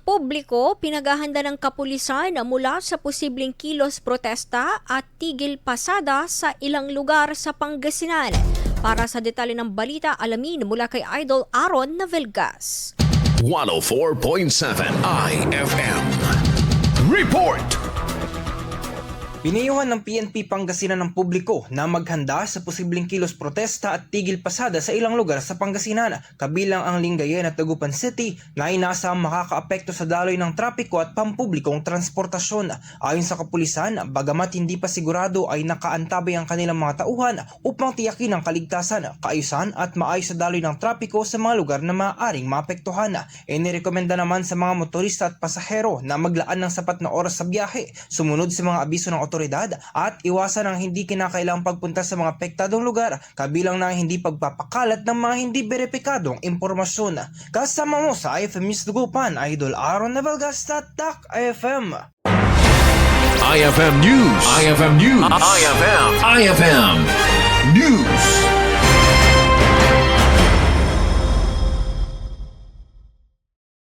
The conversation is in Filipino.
Publiko pinaghahanda ng Kapulisan mula sa posibleng kilos-protesta at tigil pasada sa ilang lugar sa Pangasinan. Para sa detalye ng balita, alamin mula kay Idol Aaron Navelgas. 104.7 IFM Report! Pinayuhan ng PNP Pangasinan ng publiko na maghanda sa posibleng kilos-protesta at tigil pasada sa ilang lugar sa Pangasinan, kabilang ang Lingayen at Dagupan City na inaasahang makakaapekto sa daloy ng trapiko at pampublikong transportasyon. Ayon sa Kapulisan, bagamat hindi pa sigurado ay nakaantabay ang kanilang mga tauhan upang tiyakin ang kaligtasan, kaayusan at maayos sa daloy ng trapiko sa mga lugar na maaaring maapektuhan. Inirekomenda naman sa mga motorista at pasahero na maglaan ng sapat na oras sa biyahe, sumunod sa mga abiso ng otoridad at iwasan ang hindi kinakailangang pagpunta sa mga apektadong lugar, kabilang na hindi pagpapakalat ng mga hindi beripikadong impormasyon. Kasama mo sa IFM News Dagupan, Idol Aaron Navelgas, Tatak IFM. IFM News. IFM News. IFM